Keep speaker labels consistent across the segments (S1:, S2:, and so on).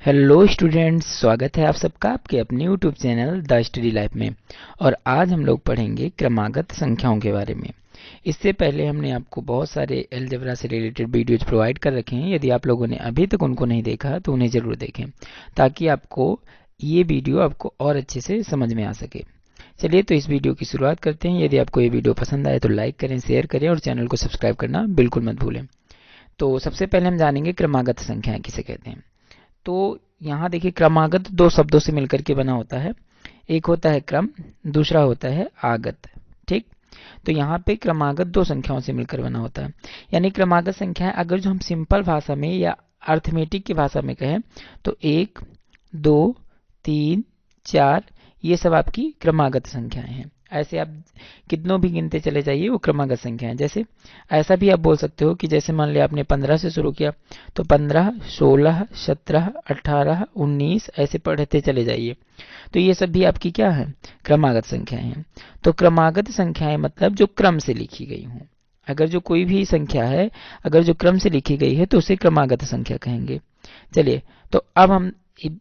S1: Hello students, स्वागत है आप सबका आपके अपने YouTube channel the study life में। और आज हम लोग पढ़ेंगे क्रमागत संख्याओं के बारे में। इससे पहले हमने आपको बहुत सारे अलजेब्रा से रिलेटेड वीडियोज प्रोवाइड कर रखे हैं। यदि आप लोगों ने अभी तक उनको नहीं देखा तो उन्हें ज़रूर देखें, ताकि आपको ये वीडियो आपको और अच्छे से समझ में आ सके। चलिए तो इस वीडियो की शुरुआत करते हैं। यदि आपको ये वीडियो पसंद आए तो लाइक करें, शेयर करें और चैनल को सब्सक्राइब करना बिल्कुल मत भूलें। तो सबसे पहले हम जानेंगे क्रमागत संख्याएं किसे कहते हैं। तो यहाँ देखिए, क्रमागत दो शब्दों से मिलकर के बना होता है। एक होता है क्रम, दूसरा होता है आगत। ठीक, तो यहाँ पे क्रमागत दो संख्याओं से मिलकर बना होता है। यानी क्रमागत संख्याएं अगर जो हम सिंपल भाषा में या अर्थमेटिक की भाषा में कहें तो 1, 2, 3, 4 ये सब आपकी क्रमागत संख्याएं हैं। ऐसे आप कितनों भी गिनते चले जाइए, वो क्रमागत संख्याएं। जैसे ऐसा भी आप बोल सकते हो कि जैसे मान लिया आपने 15 से शुरू किया तो 15, 16, 17, 18, 19 ऐसे पढ़ते चले जाइए। तो ये सब भी आपकी क्या है, क्रमागत संख्याएं हैं। तो क्रमागत संख्याएं मतलब जो क्रम से लिखी गई हों। अगर जो कोई भी संख्या है, अगर जो क्रम से लिखी गई है तो उसे क्रमागत संख्या कहेंगे। चलिए, तो अब हम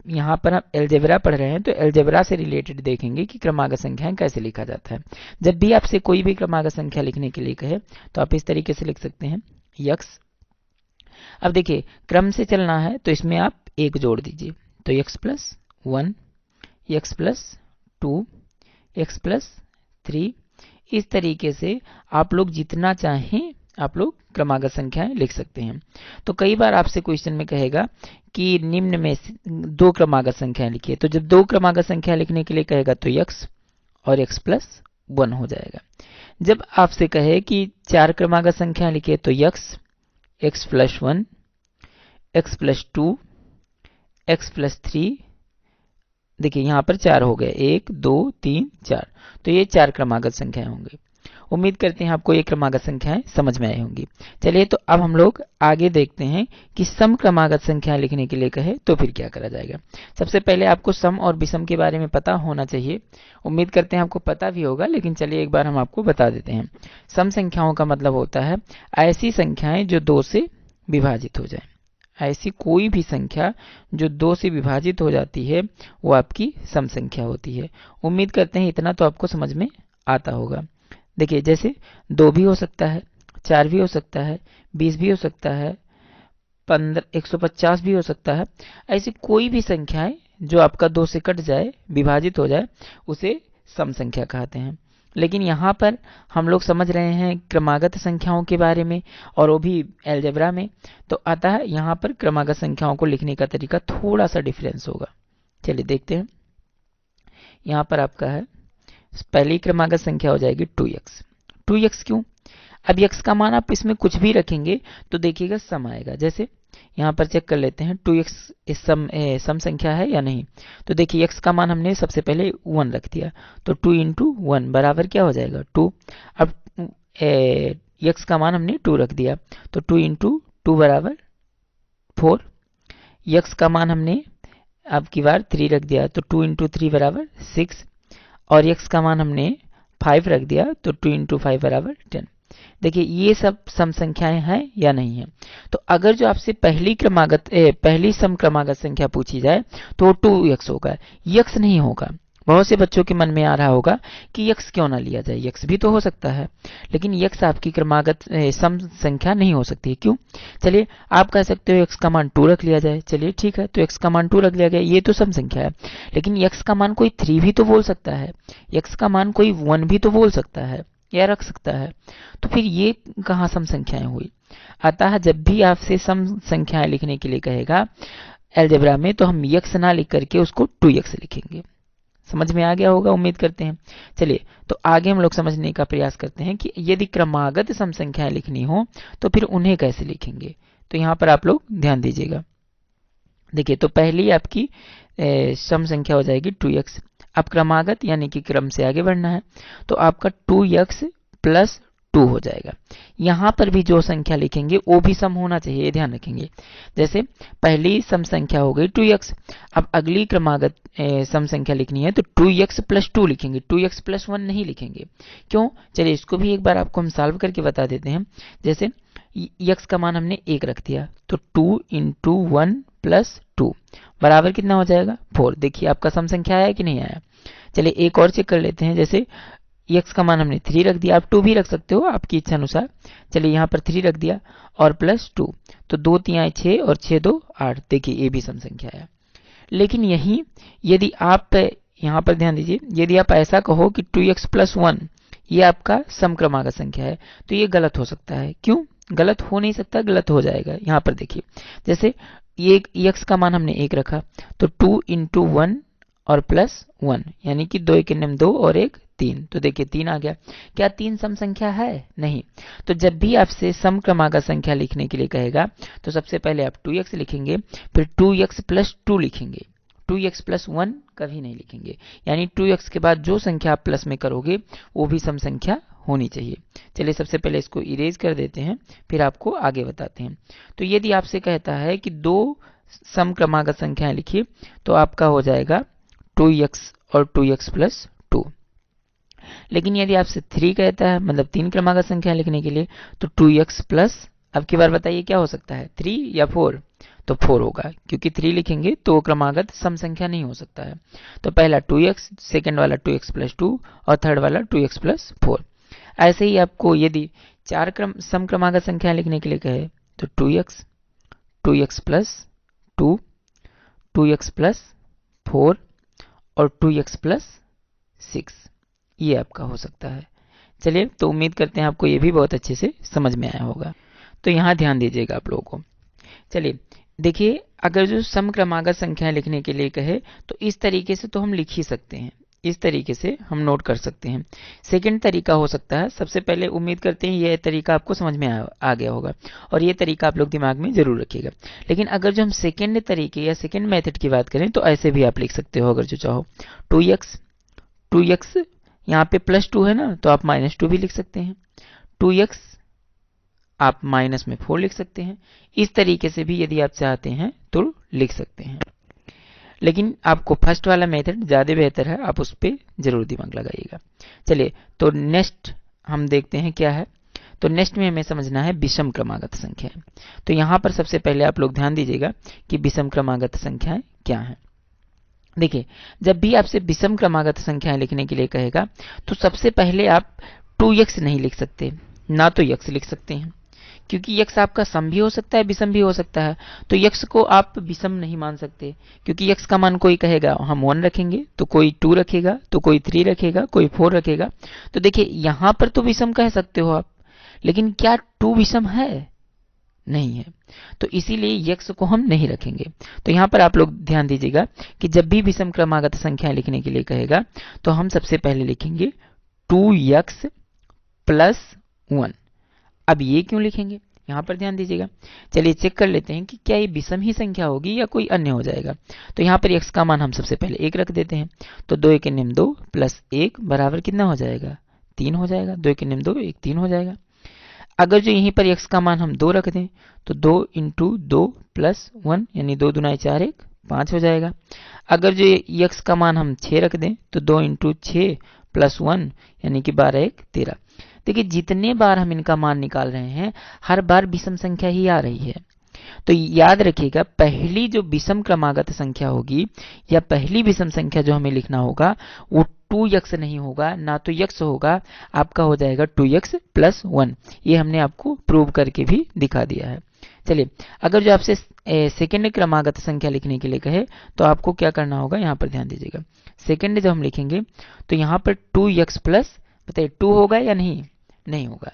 S1: यहाँ पर हम अलजेब्रा पढ़ रहे हैं तो अलजेब्रा से रिलेटेड देखेंगे कि क्रमागत संख्याएं कैसे लिखा जाता है। जब भी आपसे कोई भी क्रमागत संख्या लिखने के लिए कहे तो आप इस तरीके से लिख सकते हैं, यक्स। अब देखिए, क्रम से चलना है तो इसमें आप एक जोड़ दीजिए, तो x plus 1, x plus 2, x plus 3। इस तरीके से आप लोग जितना चाहें आप लोग क्रमागत संख्याएं लिख सकते हैं। तो कई बार आपसे क्वेश्चन में कहेगा कि निम्न में दो क्रमागत संख्याएं लिखिए, तो जब दो क्रमागत संख्या लिखने के लिए कहेगा तो यक्स और यक्स प्लस 1 हो जाएगा। जब आपसे कहे कि चार क्रमागत संख्याएं लिखिए तो x, x plus 1, x plus 2, x plus 3। देखिए यहाँ पर चार हो गए, 1, 2, 3, 4। तो ये चार क्रमागत संख्याएं होंगी। उम्मीद करते हैं आपको ये क्रमागत संख्याएं समझ में आई होंगी। चलिए, तो अब हम लोग आगे देखते हैं कि सम क्रमागत संख्याएं लिखने के लिए कहे तो फिर क्या करा जाएगा। सबसे पहले आपको सम और विषम के बारे में पता होना चाहिए। उम्मीद करते हैं आपको पता भी होगा, लेकिन चलिए एक बार हम आपको बता देते हैं। सम संख्याओं का मतलब होता है ऐसी संख्याएं जो दो से विभाजित हो जाए। ऐसी कोई भी संख्या जो दो से विभाजित हो जाती है वो आपकी सम संख्या होती है। उम्मीद करते हैं इतना तो आपको समझ में आता होगा। देखिए, जैसे 2 भी हो सकता है, 4 भी हो सकता है, 20 भी हो सकता है, 15, 150 भी हो सकता है। ऐसी कोई भी संख्याएं जो आपका 2 से कट जाए, विभाजित हो जाए, उसे सम संख्या कहते हैं। लेकिन यहाँ पर हम लोग समझ रहे हैं क्रमागत संख्याओं के बारे में, और वो भी अलजेब्रा में। तो अतः यहाँ पर क्रमागत संख्याओं को लिखने का तरीका थोड़ा सा डिफरेंस होगा। चलिए देखते हैं। यहाँ पर आपका है, पहली क्रमागत संख्या हो जाएगी 2x। 2x क्यों? अब x का मान आप इसमें कुछ भी रखेंगे तो देखिएगा सम आएगा। जैसे यहाँ पर चेक कर लेते हैं 2x इस सम संख्या है या नहीं। तो देखिए, x का मान हमने सबसे पहले 1 रख दिया, तो 2 इंटू 1 बराबर क्या हो जाएगा, 2। अब x का मान हमने 2 रख दिया, तो 2 इंटू 2 बराबर 4। x का मान हमने अब की बार 3 रख दिया, तो 2 इंटू 3 बराबर 6। और x का मान हमने 5 रख दिया, तो 2 इंटू 5 बराबर 10। देखिए, ये सब सम संख्याएं हैं या नहीं है। तो अगर जो आपसे पहली सम क्रमागत संख्या पूछी जाए तो वो 2x होगा, x नहीं होगा। बहुत से बच्चों के मन में आ रहा होगा कि x क्यों ना लिया जाए, x भी तो हो सकता है, लेकिन x आपकी क्रमागत सम संख्या नहीं हो सकती। क्यों? चलिए, आप कह सकते हो x का मान 2 रख लिया जाए। चलिए ठीक है, तो x का मान 2 रख लिया गया, ये तो सम संख्या है। लेकिन x का मान कोई 3 भी तो बोल सकता है, x का मान कोई 1 भी तो बोल सकता है या रख सकता है। तो फिर ये कहाँ सम संख्याएं हुई। अतः जब भी आपसे सम संख्याएं लिखने के लिए कहेगा अलजेब्रा में, तो हम x ना लिख करके उसको 2x लिखेंगे। समझ में आ गया होगा, उम्मीद करते हैं। चलिए, तो आगे हम लोग समझने का प्रयास करते हैं कि यदि क्रमागत सम संख्याएं लिखनी हो तो फिर उन्हें कैसे लिखेंगे। तो यहाँ पर आप लोग ध्यान दीजिएगा। देखिए, तो पहली आपकी सम संख्या हो जाएगी 2x। अब क्रमागत यानी कि क्रम से आगे बढ़ना है, तो आपका 2x प्लस 2 हो जाएगा। यहाँ पर भी जो संख्या लिखेंगे वो भी सम होना चाहिए, ये ध्यान रखेंगे। जैसे पहली सम संख्या हो गई 2x। अब अगली क्रमागत सम संख्या लिखनी है तो 2x प्लस 2 लिखेंगे, 2x प्लस 1 नहीं लिखेंगे। क्यों? चलिए, इसको भी एक बार आपको हम सॉल्व करके बता देते हैं। जैसे x का मान हमने 1 रख दिया, तो 2 इंटू 1 प्लस 2 बराबर कितना हो जाएगा 4। देखिए आपका सम संख्या आया कि नहीं आया। चलिए एक और चेक कर लेते हैं। जैसे x का मान हमने 3 रख दिया, आप 2 भी रख सकते हो आपकी इच्छा अनुसार। चलिए यहाँ पर 3 रख दिया और प्लस 2, तो 2 3 आए 6 और 6 2 8। देखिए ये भी सम संख्या आया। लेकिन यही यदि आप यहाँ पर ध्यान दीजिए, यदि आप ऐसा कहो कि 2x प्लस 1 ये आपका सम क्रमागत संख्या है, तो ये गलत हो सकता है। क्यों गलत हो नहीं सकता, गलत हो जाएगा। यहाँ पर देखिए, जैसे ये x का मान हमने 1 रखा, तो 2 इंटू 1 और प्लस 1, यानी कि 2 1 2 और 1 3। तो देखिए 3 आ गया। क्या 3 सम संख्या है? नहीं। तो जब भी आपसे सम क्रमागत संख्या लिखने के लिए कहेगा, तो सबसे पहले आप 2x लिखेंगे, फिर 2x प्लस 2 लिखेंगे। 2x प्लस 1 कभी नहीं लिखेंगे, यानी 2x के बाद जो संख्या आप प्लस में करोगे वो भी सम संख्या होनी चाहिए। चलिए सबसे पहले इसको इरेज कर देते हैं, फिर आपको आगे बताते हैं। तो यदि आपसे कहता है कि 2 सम क्रमागत संख्याएं लिखिए, तो आपका हो जाएगा 2x और 2x प्लस 2। लेकिन यदि आपसे 3 कहता है, मतलब 3 क्रमागत संख्या लिखने के लिए, तो 2x प्लस, अब की बार बताइए क्या हो सकता है, 3 या 4? तो 4 होगा, क्योंकि 3 लिखेंगे तो क्रमागत सम संख्या नहीं हो सकता है। तो पहला 2x, सेकंड वाला 2x प्लस 2 और थर्ड वाला 2x प्लस 4। ऐसे ही आपको यदि 4 सम क्रमागत संख्या लिखने के लिए कहे, तो 2x, 2x plus 2, 2x plus 4 और 2x प्लस 6, ये आपका हो सकता है। चलिए, तो उम्मीद करते हैं आपको ये भी बहुत अच्छे से समझ में आया होगा। तो यहाँ ध्यान दीजिएगा आप लोगों को। चलिए देखिए, अगर जो सम क्रमागत संख्याएं लिखने के लिए कहे, तो इस तरीके से तो हम लिख ही सकते हैं, इस तरीके से हम नोट कर सकते हैं। सेकंड तरीका हो सकता है, सबसे पहले उम्मीद करते हैं यह तरीका आपको समझ में आ गया होगा, और ये तरीका आप लोग दिमाग में जरूर रखिएगा। लेकिन अगर जो हम सेकंड तरीके या सेकंड मेथड की बात करें, तो ऐसे भी आप लिख सकते हो अगर जो चाहो। 2x यहाँ पे प्लस 2 है ना, तो आप माइनस 2 भी लिख सकते हैं। 2x आप माइनस में 4 लिख सकते हैं। इस तरीके से भी यदि आप चाहते हैं तो लिख सकते हैं। लेकिन आपको फर्स्ट वाला मेथड ज़्यादा बेहतर है, आप उस पर जरूर दिमाग लगाइएगा। चलिए, तो नेक्स्ट हम देखते हैं क्या है। तो नेक्स्ट में हमें समझना है विषम क्रमागत संख्याएं। तो यहाँ पर सबसे पहले आप लोग ध्यान दीजिएगा कि विषम क्रमागत संख्याएं क्या हैं। देखिए, जब भी आपसे विषम क्रमागत संख्याएं लिखने के लिए कहेगा, तो सबसे पहले आप 2x नहीं लिख सकते, ना तो x लिख सकते हैं, क्योंकि x आपका सम भी हो सकता है, विषम भी हो सकता है। तो x को आप विषम नहीं मान सकते, क्योंकि x का मान कोई कहेगा हम 1 रखेंगे, तो कोई 2 रखेगा, तो कोई 3 रखेगा, कोई 4 रखेगा। तो देखिए यहाँ पर तो विषम कह सकते हो आप, लेकिन क्या 2 विषम है? नहीं है। तो इसीलिए x को हम नहीं रखेंगे। तो यहाँ पर आप लोग ध्यान दीजिएगा कि जब भी विषम क्रमागत संख्या लिखने के लिए कहेगा, तो हम सबसे पहले लिखेंगे 2x प्लस 1। अब ये क्यों लिखेंगे, यहाँ पर ध्यान दीजिएगा। चलिए चेक कर लेते हैं कि क्या ये विषम ही संख्या होगी या कोई अन्य हो जाएगा। तो यहाँ पर x का मान हम सबसे पहले 1 रख देते हैं, तो 2 1 2 प्लस 1 बराबर कितना हो जाएगा, 3 हो जाएगा। 2 1 2 1 3 हो जाएगा। अगर जो यहीं पर x का मान हम 2 रख दें, तो 2 इंटू 2 प्लस 1, यानी 2 दूना 4 1 5 हो जाएगा। अगर जो x का मान हम 6 रख दें, तो 2 इंटू 6 प्लस 1, यानी कि 12 1 13। देखिए, जितने बार हम इनका मान निकाल रहे हैं, हर बार विषम संख्या ही आ रही है। तो याद रखिएगा, पहली जो विषम क्रमागत संख्या होगी या पहली विषम संख्या जो हमें लिखना होगा, वो 2x नहीं होगा, ना तो x होगा, आपका हो जाएगा 2x प्लस 1। ये हमने आपको प्रूव करके भी दिखा दिया है। चलिए, अगर जो आपसे सेकेंड क्रमागत संख्या लिखने के लिए कहे, तो आपको क्या करना होगा, यहाँ पर ध्यान दीजिएगा। सेकेंड जब हम लिखेंगे, तो यहाँ पर 2x प्लस, बताइए 2 होगा या नहीं? नहीं होगा,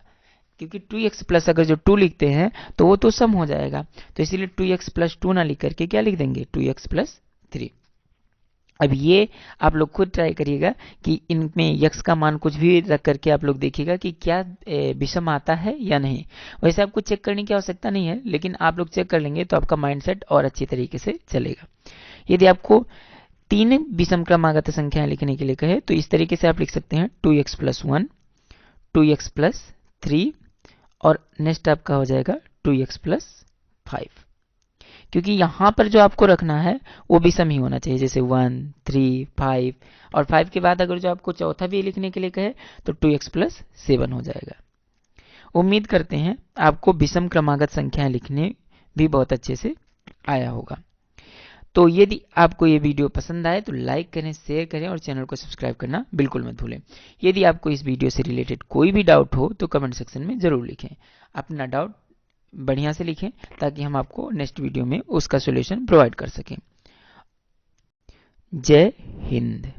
S1: क्योंकि 2x प्लस अगर जो 2 लिखते हैं तो वो तो सम हो जाएगा। तो इसीलिए 2x प्लस 2 ना लिख करके क्या लिख देंगे, 2x प्लस 3। अब ये आप लोग खुद ट्राई करिएगा कि इनमें x का मान कुछ भी रख करके आप लोग देखिएगा कि क्या विषम आता है या नहीं। वैसे आपको चेक करने की आवश्यकता नहीं है, लेकिन आप लोग चेक कर लेंगे तो आपका माइंडसेट और अच्छी तरीके से चलेगा। यदि आपको 3 विषम क्रमागत संख्याएं लिखने के लिए कहे, तो इस तरीके से आप लिख सकते हैं 2x प्लस 1, 2x प्लस 3 और नेक्स्ट आपका हो जाएगा 2x प्लस 5, क्योंकि यहाँ पर जो आपको रखना है वो विषम ही होना चाहिए, जैसे 1 3 5, और 5 के बाद अगर जो आपको चौथा भी लिखने के लिए कहे, तो 2x प्लस 7 हो जाएगा। उम्मीद करते हैं आपको विषम क्रमागत संख्याएं लिखने भी बहुत अच्छे से आया होगा। तो यदि आपको ये वीडियो पसंद आए तो लाइक करें, शेयर करें और चैनल को सब्सक्राइब करना बिल्कुल मत भूलें। यदि आपको इस वीडियो से रिलेटेड कोई भी डाउट हो तो कमेंट सेक्शन में ज़रूर लिखें। अपना डाउट बढ़िया से लिखें ताकि हम आपको नेक्स्ट वीडियो में उसका सॉल्यूशन प्रोवाइड कर सकें। जय हिंद।